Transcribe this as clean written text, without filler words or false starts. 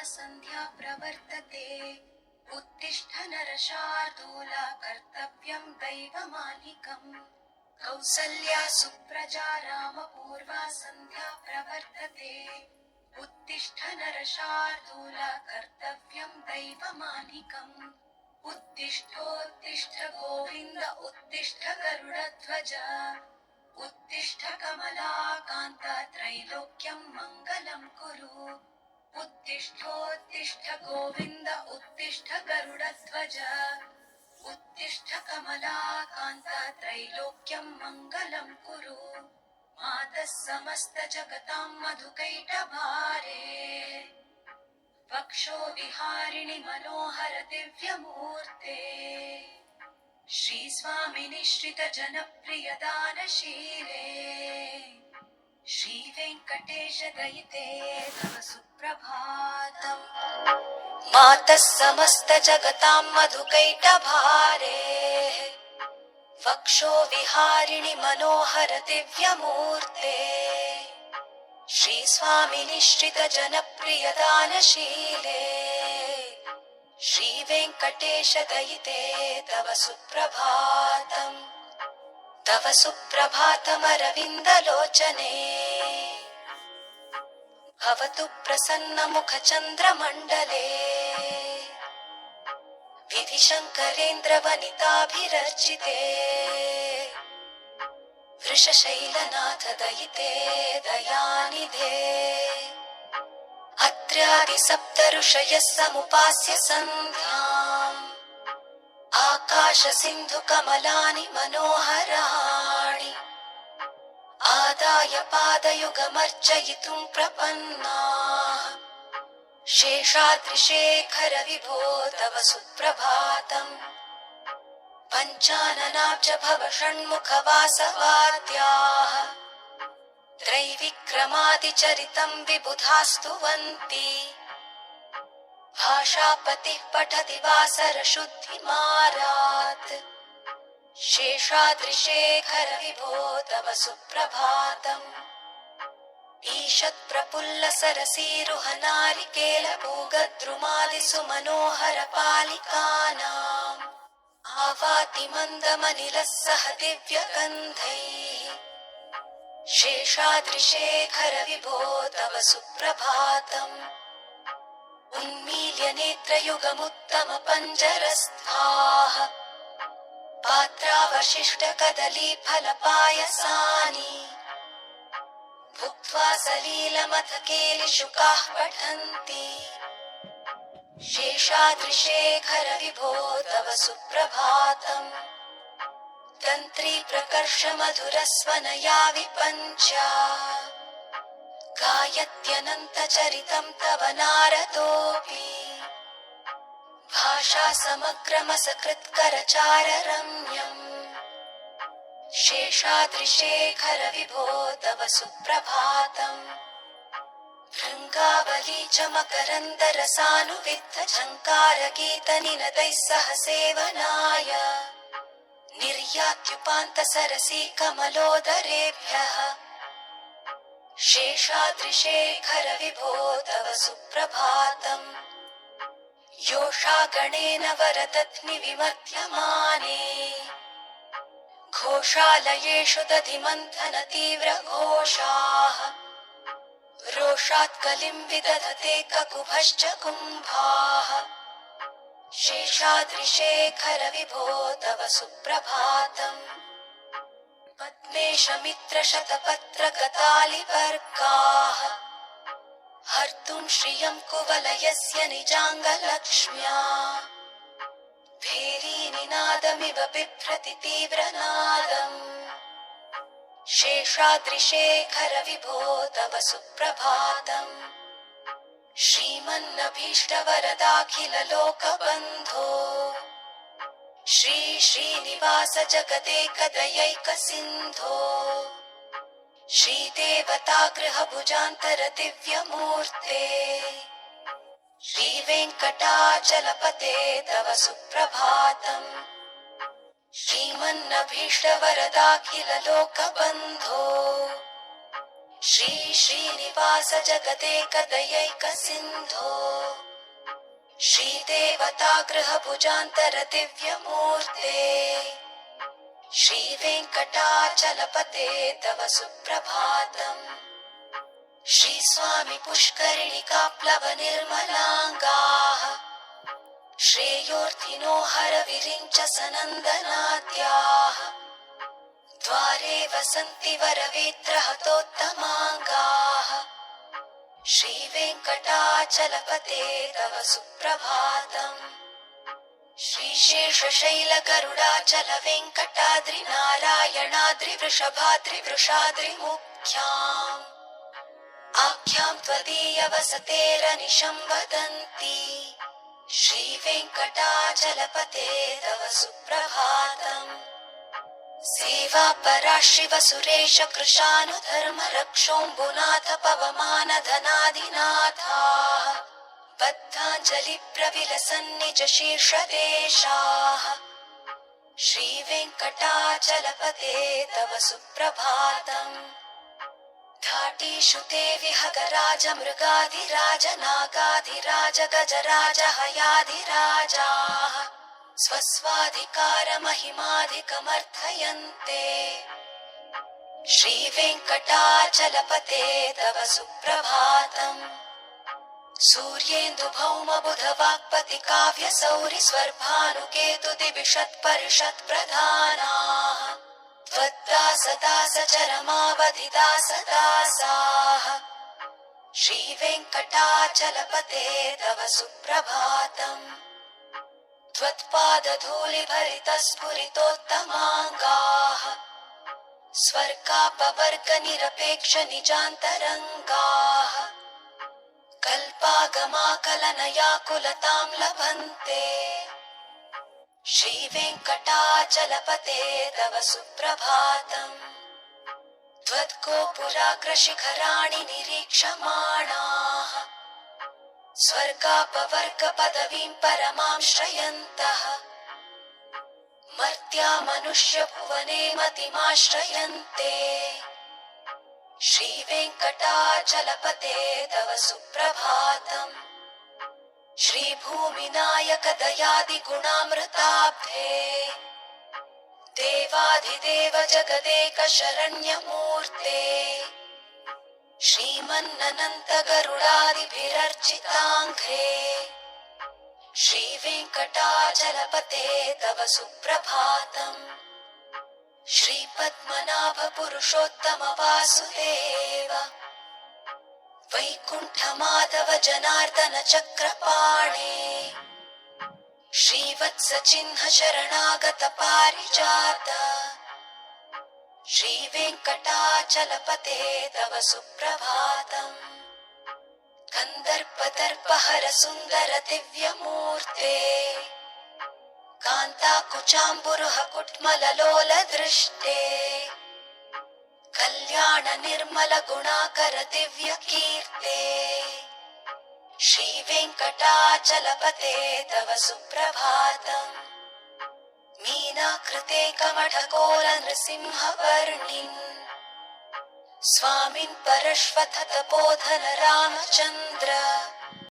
सन्ध्या प्रवर्तते उत्तिष्ठ नरशार्दूल कर्तव्यं दैवमालिकम् कौसल्या सुप्रजा रामपूर्वा सन्ध्या प्रवर्तते उत्तिष्ठ नरशार्दूल कर्तव्यं दैवमालिकम् उत्तिष्ठोत्तिष्ठ गोविन्द उत्तिष्ठ गरुडध्वज उत्तिष्ठ कमलाकान्त त्रैलोक्यं मङ्गलं कुरु उत्तिष्ठोत्तिष्ठ गोविन्द उत्तिष्ठ गरुडध्वज उत्तिष्ठ कमलाकान्त त्रैलोक्यं मङ्गलं कुरु मातः समस्तजगतां मधुकैटभारे वक्षो विहारिणि मनोहर दिव्यमूर्ते श्रीस्वामिनि श्रितजनप्रिय दानशीले श्रीवेङ्कटेश दयिते तव सुप्रभातम् मातः समस्तजगतां मधुकैटभारे वक्षो विहारिणि मनोहर दिव्यमूर्ते श्रीस्वामिनि श्रितजनप्रिय दानशीले श्रीवेङ्कटेश दयिते तव सुप्रभातम् तव सुप्रभातमरविन्दलोचने भवतु प्रसन्नमुखचन्द्रमण्डले विधिशङ्करेन्द्रवनिताभिरर्चिते वृषशैलनाथ दयिते दयानिधे अत्र्यादिसप्तऋषयः समुपास्य सन्ध्याम् आकाशसिन्धुकमलानि मनोहराणि आदाय पादयुगमर्चयितुं प्रपन्नाः शेषाद्रिशेखर विभो तव सुप्रभातम् पञ्चाननाब्ज भव षण्मुखवासवाद्याः त्रैविक्रमादिचरितं विबुधास्तुवन्ति भाषापतिः पठति वासरशुद्धिमारात् शेषाद्रिशेखर विभो तव सुप्रभातम् ईषत्प्रफुल्लसरसीरुहनारिकेलभूगद्रुमादिसुमनोहर पालिकानाम् आवाति मन्दमनिलः सह दिव्यगन्धैः शेषाद्रिशेखर विभो तव सुप्रभातम् उन्मील्य नेत्रयुगमुत्तमपञ्जरस्थाः पात्रावशिष्टकदलीफलपायसानि भुक्त्वा सलीलमथ केलिशुकाः पठन्ति शेषाद्रिशेखर विभो तव सुप्रभातम् तन्त्री प्रकर्ष मधुरस्वनया विपञ्च्या गायत्यनन्तचरितं तव नारदोऽपि भाषा समग्रमसकृत्करचाररम्यम् शेषाद्रिशेखर विभो तव सुप्रभातम् भृङ्गावली च मकरन्दरसानुविद्ध झङ्कारगीतनिनदैः सह सेवनाय निर्यात्युपान्तसरसी कमलोदरेभ्यः शेषाद्रिशेखर विभो तव सुप्रभातम् योषा गणेन वरदध्नि विमध्यमाने घोषालयेषु दधिमन्थन तीव्रघोषाः रोषात् कलिं विदधते ककुभश्च कुम्भाः शेषाद्रिशेखर विभो तव सुप्रभातम् पद्मेशमित्रशतपत्रकतालिवर्गाः हर्तुं श्रियं कुवलयस्य निजाङ्गलक्ष्म्या भेरीनिनादमिव बिभ्रति तीव्रनादम् शेषाद्रिशेखर विभो तव सुप्रभातम् श्रीमन्नभीष्टवरदाखिललोकबन्धो श्री श्रीनिवास जगदेकदयैकसिन्धो श्रीदेवतागृहभुजान्तर दिव्यमूर्ते श्रीवेङ्कटाचलपते तव सुप्रभातम् श्रीमन्नभीष्टवरदाखिललोकबन्धो श्री श्रीनिवास जगदेकदयैकसिन्धो श्रीदेवतागृहभुजान्तरदिव्यमूर्ते श्रीवेङ्कटाचलपते तव सुप्रभातम् श्रीस्वामि पुष्करिणिकाप्लवनिर्मलाङ्गाः श्रेयोर्थिनो हरविरिञ्च सनन्दनाद्याः द्वारे वसन्ति वरवेत्रहतोत्तमाङ्गाः श्रीवेङ्कटाचलपते तव सुप्रभातम् श्रीशेषशैलगरुडाचलवेङ्कटाद्रिनारायणाद्रिवृषभाद्रिवृषाद्रिमुख्याम् आख्यां त्वदीयवसतेरनिशं वदन्ति श्रीवेङ्कटाचलपते तव सुप्रभातम् सेवापरा शिवसुरेश कृशानुधर्मरक्षोऽम्बुनाथ पवमानधनादिनाथाः बद्धाञ्जलिप्रविलसन्निजशीर्षदेशाः श्रीवेङ्कटाचलपते तव सुप्रभातम् घाटीषु ते विहगराजमृगाधिराज नागाधिराज गजराज हयाधिराजाः स्वस्वाधिकारमहिमाधिकमर्थयन्ते श्रीवेङ्कटाचलपते तव सुप्रभातम् सूर्येन्दुभौमबुधवाक्पतिकाव्यसौरिस्वर्भानुकेतुदिविषत्परिषत्प्रधानाः त्वद्दासदासचरमावधिदासदासाः श्रीवेङ्कटाचलपते तव सुप्रभातम् त्वत्पादधूलिभरितस्फुरितोत्तमाङ्गाः स्वर्गापवर्गनिरपेक्षनिजान्तरङ्गाः कल्पागमाकलनयाकुलतां लभन्ते श्रीवेङ्कटाचलपते तव सुप्रभातम् त्वद्गोपुराग्रशिखराणि निरीक्षमाणाः स्वर्गापवर्गपदवीं परमां श्रयन्तः मर्त्या मनुष्यभुवने मतिमाश्रयन्ते श्रीवेङ्कटाचलपते तव सुप्रभातम् श्रीभूमिनायक दयादिगुणामृताब्धे देवाधिदेव जगदेक शरण्यमूर्ते श्रीमन्ननन्त गरुडादिभिरर्चिताङ्घ्रे श्रीवेङ्कटाचलपते तव सुप्रभातम् श्रीपद्मनाभ पुरुषोत्तम वासुदेव वैकुण्ठमाधव जनार्दन चक्रपाणे श्रीवत्सचिह्न शरणागत पारिजात श्रीवेङ्कटाचलपते तव सुप्रभातम् कन्दर्पदर्पहर सुन्दर दिव्यमूर्ते कान्ताकुचाम्बुरुह कुट्मललोल दृष्टे कल्याण निर्मल गुणाकर दिव्य कीर्ते श्रीवेङ्कटाचलपते तव सुप्रभातम् मीनाकृते कमठकोल नृसिंहवर्णिन् स्वामिन् परश्वथ तपोधन रामचन्द्र